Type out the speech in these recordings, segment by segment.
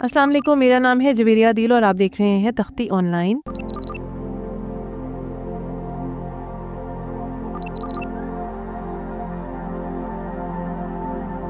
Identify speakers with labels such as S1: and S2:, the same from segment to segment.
S1: अस्सलाम वालेकुम, मेरा नाम है जवेरिया दिल और आप देख रहे हैं तख्ती ऑनलाइन।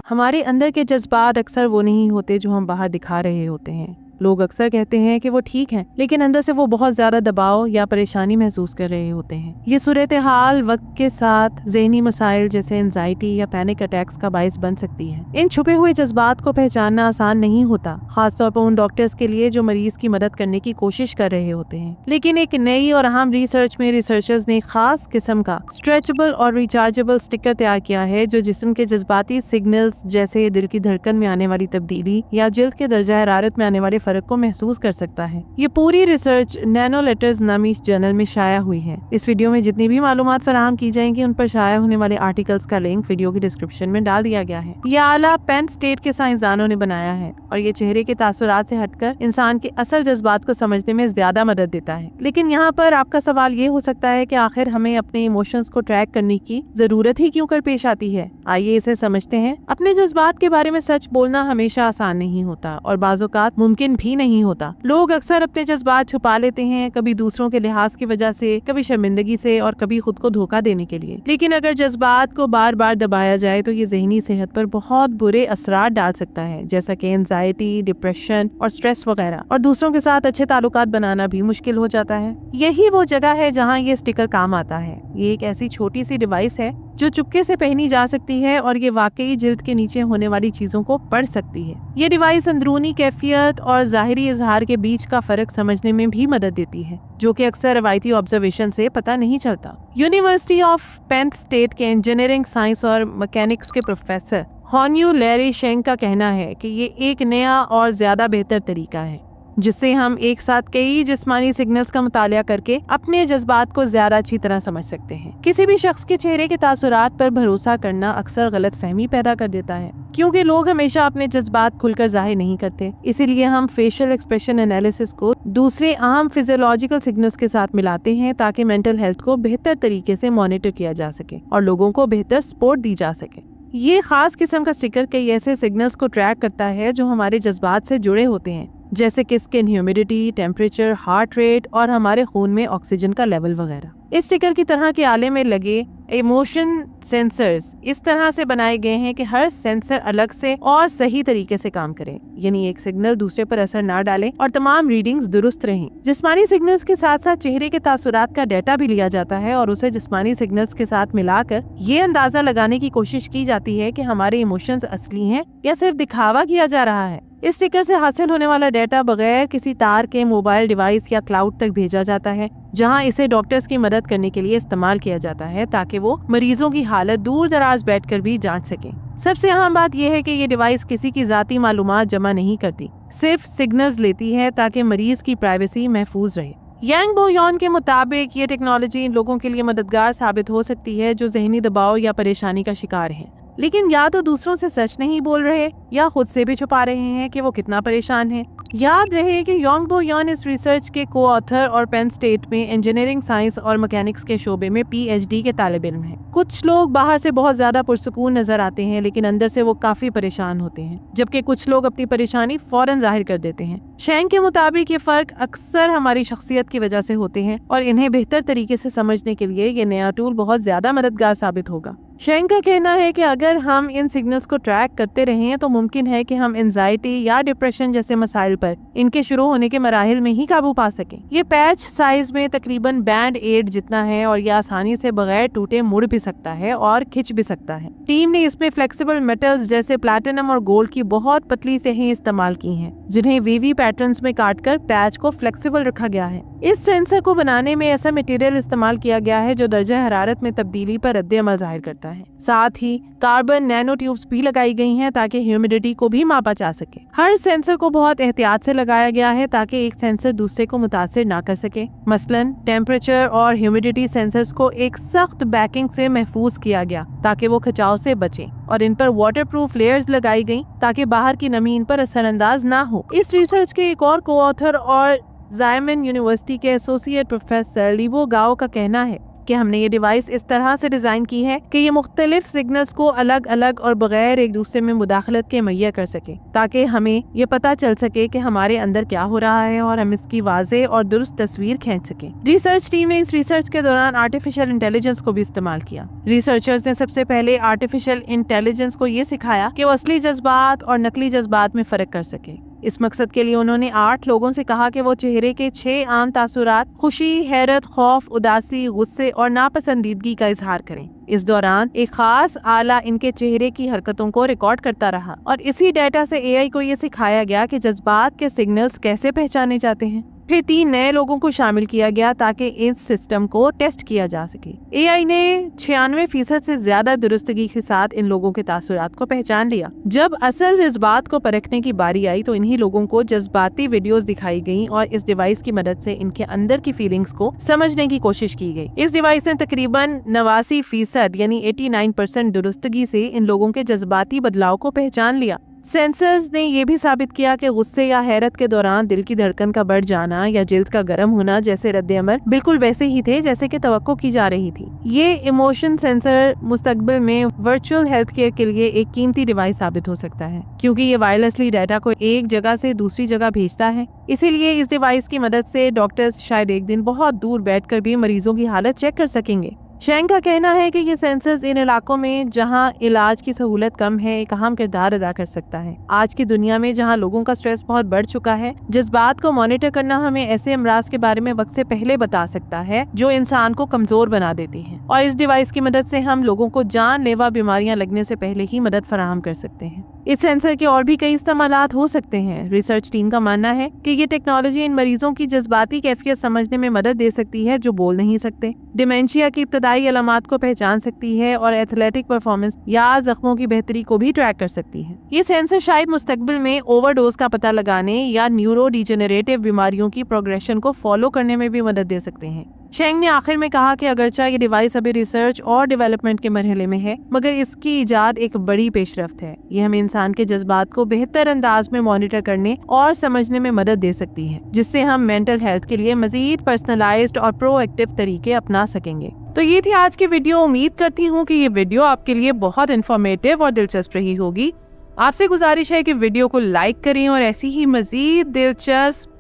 S1: हमारे अंदर के जज्बात अक्सर वो नहीं होते जो हम बाहर दिखा रहे होते हैं। लोग अक्सर कहते हैं कि वो ठीक हैं, लेकिन अंदर से वो बहुत ज्यादा दबाव या परेशानी महसूस कर रहे होते हैं। ये सूरत हाल वक्त के साथ ज़हनी मसाइल जैसे एंजाइटी या पैनिक अटैक्स का बायस बन सकती है। इन छुपे हुए जज्बात को पहचानना आसान नहीं होता, खासतौर पर उन डॉक्टर्स के लिए जो मरीज की मदद करने की कोशिश कर रहे होते हैं। लेकिन एक नई और अहम रिसर्च में रिसर्चर्स ने खास किस्म का स्ट्रेचेबल और रिचार्जेबल स्टिकर तैयार किया है जो जिस्म के जज्बाती सिग्नल्स जैसे दिल की धड़कन में आने वाली तब्दीली या जिल्द के दर्जा हरारत में आने वाले फर्क को महसूस कर सकता है। ये पूरी रिसर्च नैनो लेटर्स नामी जर्नल में शाया हुई है। इस वीडियो में जितनी भी मालूमात फराहम की जाएंगी उन पर शाया होने वाले आर्टिकल्स का लिंक वीडियो की डिस्क्रिप्शन में डाल दिया गया है। यह आला पेन स्टेट के साइंसदानों ने बनाया है और ये चेहरे के तासुरात से हटकर इंसान के असल जज्बात को समझने में ज्यादा मदद देता है। लेकिन यहाँ पर आपका सवाल ये हो सकता है कि आखिर हमें अपने इमोशंस को ट्रैक करने की जरूरत ही क्यों कर पेश आती है। आइए इसे समझते हैं। अपने जज्बात के बारे में सच बोलना हमेशा आसान नहीं होता और बाज़-औक़ात मुमकिन भी नहीं होता। लोग अक्सर अपने जज्बात छुपा लेते हैं, कभी दूसरों के लिहाज की वजह से, कभी शर्मिंदगी से और कभी खुद को धोखा देने के लिए। लेकिन अगर जज्बात को बार बार दबाया जाए तो ये ज़हनी सेहत पर बहुत बुरे असरात डाल सकता है, जैसा कि एंजाइटी, डिप्रेशन और स्ट्रेस वगैरह, और दूसरों के साथ अच्छे ताल्लुकात बनाना भी मुश्किल हो जाता है। यही वो जगह है जहाँ ये स्टिकर काम आता है। ये एक ऐसी छोटी सी डिवाइस है जो चुपके से पहनी जा सकती है और ये वाकई जिल्द के नीचे होने वाली चीजों को पढ़ सकती है। ये डिवाइस अंदरूनी कैफियत और ज़ाहिरी इजहार के बीच का फर्क समझने में भी मदद देती है, जो कि अक्सर रवायती ऑब्जर्वेशन से पता नहीं चलता। यूनिवर्सिटी ऑफ पेन स्टेट के इंजीनियरिंग साइंस और मैकेनिक्स के प्रोफेसर हॉन्यू लैरी शेंग का कहना है कि ये एक नया और ज्यादा बेहतर तरीका है जिससे हम एक साथ कई जिस्मानी सिग्नल्स का मुतालिया करके अपने जज्बात को ज्यादा अच्छी तरह समझ सकते हैं। किसी भी शख्स के चेहरे के तासुरात पर भरोसा करना अक्सर गलत फहमी पैदा कर देता है, क्योंकि लोग हमेशा अपने जज्बात खुलकर जाहिर नहीं करते। इसीलिए हम फेशियल एक्सप्रेशन एनालिसिस को दूसरे अहम फिजियोलॉजिकल सिग्नल्स के साथ मिलाते हैं ताकि मेंटल हेल्थ को बेहतर तरीके से मॉनिटर किया जा सके और लोगों को बेहतर सपोर्ट दी जा सके। ये खास किस्म का स्टिकर कई ऐसे सिग्नल्स को ट्रैक करता है जो हमारे जज्बात से जुड़े होते हैं, जैसे कि skin humidity, temperature, heart rate और हमारे खून में ऑक्सीजन का लेवल वगैरह। इस स्टिकर की तरह के आले में लगे इमोशन सेंसर्स इस तरह से बनाए गए हैं कि हर सेंसर अलग से और सही तरीके से काम करे, यानी एक सिग्नल दूसरे पर असर ना डाले और तमाम रीडिंग्स दुरुस्त रहें। जिस्मानी सिग्नल्स के साथ साथ चेहरे के तासुरात का डेटा भी लिया जाता है और उसे जिस्मानी सिग्नल्स के साथ मिलाकर ये अंदाजा लगाने की कोशिश की जाती है कि हमारे इमोशंस असली हैं या सिर्फ दिखावा किया जा रहा है। इस स्टिकर से हासिल होने वाला डेटा बगैर किसी तार के मोबाइल डिवाइस या क्लाउड तक भेजा जाता है, जहां इसे डॉक्टर्स की मदद करने के लिए इस्तेमाल किया जाता है ताकि वो मरीजों की हालत दूर दराज बैठकर भी जांच सकें। सबसे अहम बात यह है कि ये डिवाइस किसी की जाती मालूमात जमा नहीं करती, सिर्फ सिग्नल्स लेती है ताकि मरीज की प्राइवेसी महफूज रहे। यांग बोयोन के मुताबिक ये टेक्नोलॉजी इन लोगों के लिए मददगार साबित हो सकती है जो ज़हनी दबाव या परेशानी का शिकार हैं, लेकिन या तो दूसरों से सच नहीं बोल रहे या खुद से भी छुपा रहे हैं कि वो कितना परेशान है। याद रहे कि यांग बोयोन इस रिसर्च के को ऑथर और पेन स्टेट में इंजीनियरिंग साइंस और मैकेनिक्स के शोबे में PhD के तालिब इल्म हैं। कुछ लोग बाहर से बहुत ज्यादा पुरसुकून नजर आते हैं, लेकिन अंदर से वो काफी परेशान होते हैं, जबकि कुछ लोग अपनी परेशानी फौरन जाहिर कर देते हैं। शेंग के मुताबिक ये फर्क अक्सर हमारी शख्सियत की वजह से होते हैं और इन्हें बेहतर तरीके से समझने के लिए ये नया टूल बहुत ज्यादा मददगार साबित होगा। शेंग का कहना है कि अगर हम इन सिग्नल्स को ट्रैक करते रहें तो मुमकिन है कि हम एंजाइटी या डिप्रेशन जैसे मसाइल पर इनके शुरू होने के मराहिल में ही काबू पा सकें। ये पैच साइज में तकरीबन बैंड एड जितना है और ये आसानी से बगैर टूटे मुड़ भी सकता है और खिंच भी सकता है। टीम ने इसमें फ्लेक्सिबल मेटल्स जैसे प्लैटिनम और गोल्ड की बहुत पतली सतहें इस्तेमाल की हैं, जिन्हें वीवी पैटर्न्स में काटकर पैच को फ्लेक्सिबल रखा गया है। इस सेंसर को बनाने में ऐसा मटेरियल इस्तेमाल किया गया है जो दर्जा हरारत में तब्दीली पर रद्द अमल जाहिर करता है। साथ ही कार्बन नैनो ट्यूब्स भी लगाई गई हैं ताकि ह्यूमिडिटी को भी मापा जा सके। हर सेंसर को बहुत एहतियात से लगाया गया है ताकि एक सेंसर दूसरे को मुतासिर ना कर सके। मसलन टेम्परेचर और ह्यूमिडिटी सेंसर्स को एक सख्त बैकिंग से महफूज किया गया ताकि वो खिंचाव से बचें और इन पर वाटरप्रूफ लेयर्स लगाई गई ताकि बाहर की नमी इन पर असरअंदाज ना हो। इस रिसर्च के एक और को ऑथर और ज़ायमन यूनिवर्सिटी के एसोसिएट प्रोफेसर लिवो गाओ का कहना है کہ ہم نے یہ ڈیوائس اس طرح سے ڈیزائن کی ہے کہ یہ مختلف سگنلز کو الگ الگ اور بغیر ایک دوسرے میں مداخلت کے مہیا کر سکے، تاکہ ہمیں یہ پتہ چل سکے کہ ہمارے اندر کیا ہو رہا ہے اور ہم اس کی واضح اور درست تصویر کھینچ سکیں۔ ریسرچ ٹیم نے اس ریسرچ کے دوران آرٹیفیشل انٹیلیجنس کو بھی استعمال کیا۔ ریسرچرز نے سب سے پہلے آرٹیفیشل انٹیلیجنس کو یہ سکھایا کہ وہ اصلی جذبات اور نقلی جذبات میں فرق کر سکے۔ اس مقصد کے لیے انہوں نے 8 لوگوں سے کہا کہ وہ چہرے کے 6 عام تاثرات خوشی، حیرت، خوف، اداسی، غصے اور ناپسندیدگی کا اظہار کریں۔ اس دوران ایک خاص آلہ ان کے چہرے کی حرکتوں کو ریکارڈ کرتا رہا اور اسی ڈیٹا سے اے آئی کو یہ سکھایا گیا کہ جذبات کے سگنلز کیسے پہچانے جاتے ہیں۔ پھر 3 نئے لوگوں کو شامل کیا گیا تاکہ اس سسٹم کو ٹیسٹ کیا جا سکے۔ اے آئی نے 96% سے زیادہ درستگی کے ساتھ ان لوگوں کے تاثرات کو پہچان لیا۔ جب اصل جذبات کو پرکھنے کی باری آئی تو انہی لوگوں کو جذباتی ویڈیوز دکھائی گئیں اور اس ڈیوائس کی مدد سے ان کے اندر کی فیلنگز کو سمجھنے کی کوشش کی گئی۔ اس ڈیوائس نے تقریباً 89% یعنی 89% درستگی سے ان لوگوں کے جذباتی بدلاؤ کو پہچان لیا۔ سینسرز نے یہ بھی ثابت کیا کہ غصے یا حیرت کے دوران دل کی دھڑکن کا بڑھ جانا یا جلد کا گرم ہونا جیسے رد عمل بالکل ویسے ہی تھے جیسے کہ توقع کی جا رہی تھی۔ یہ ایموشن سینسر مستقبل میں ورچوئل ہیلتھ کیئر کے لیے ایک قیمتی ڈیوائس ثابت ہو سکتا ہے، کیونکہ یہ وائرلیسلی ڈیٹا کو ایک جگہ سے دوسری جگہ بھیجتا ہے۔ اسی لیے اس ڈیوائس کی مدد سے ڈاکٹرز شاید ایک دن بہت دور بیٹھ کر بھی مریضوں کی حالت چیک کر سکیں گے۔ شینگ کا کہنا ہے کہ یہ سینسرز ان علاقوں میں جہاں علاج کی سہولت کم ہے ایک اہم کردار ادا کر سکتا ہے۔ آج کی دنیا میں جہاں لوگوں کا سٹریس بہت بڑھ چکا ہے، جذبات کو مانیٹر کرنا ہمیں ایسے امراض کے بارے میں وقت سے پہلے بتا سکتا ہے جو انسان کو کمزور بنا دیتی ہیں، اور اس ڈیوائس کی مدد سے ہم لوگوں کو جان لیوا بیماریاں لگنے سے پہلے ہی مدد فراہم کر سکتے ہیں۔ اس سینسر کے اور بھی کئی استعمالات ہو سکتے ہیں۔ ریسرچ ٹیم کا ماننا ہے کہ یہ ٹیکنالوجی ان مریضوں کی جذباتی کیفیت سمجھنے میں مدد دے سکتی ہے جو بول نہیں سکتے، ڈیمنشیا کی ابتدائی علامات کو پہچان سکتی ہے اور ایتھلیٹک پرفارمنس یا زخموں کی بہتری کو بھی ٹریک کر سکتی ہے۔ یہ سینسر شاید مستقبل میں اوور ڈوز کا پتہ لگانے یا نیورو ڈیجنریٹو بیماریوں کی پروگریشن کو فالو کرنے میں بھی مدد دے سکتے ہیں۔ شینگ نے آخر میں کہا کہ اگرچہ یہ ڈیوائس ابھی ریسرچ اور ڈیولپمنٹ کے مرحلے میں ہے، مگر اس کی ایجاد ایک بڑی پیش رفت ہے۔ یہ ہمیں انسان کے جذبات کو بہتر انداز میں مانیٹر کرنے اور سمجھنے میں مدد دے سکتی ہے، جس سے ہم مینٹل ہیلتھ کے لیے مزید پرسنلائزڈ اور پرو ایکٹیو طریقے اپنا سکیں گے۔ تو یہ تھی آج کی ویڈیو۔ امید کرتی ہوں کہ یہ ویڈیو آپ کے لیے بہت انفارمیٹیو اور دلچسپ رہی ہوگی۔ آپ سے گزارش ہے کہ ویڈیو کو لائک کریں اور ایسی ہی مزید دلچسپ،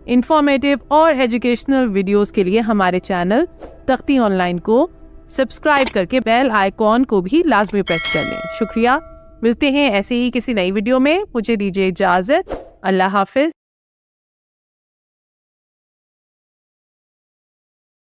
S1: انفارمیٹیو اور ایجوکیشنل ویڈیوز کے لیے ہمارے چینل تختی آن لائن کو سبسکرائب کر کے بیل آئیکن کو بھی لازمی پریس کر لیں۔ شکریہ۔ ملتے ہیں ایسے ہی کسی نئی ویڈیو میں۔ مجھے دیجیے اجازت۔ اللہ حافظ۔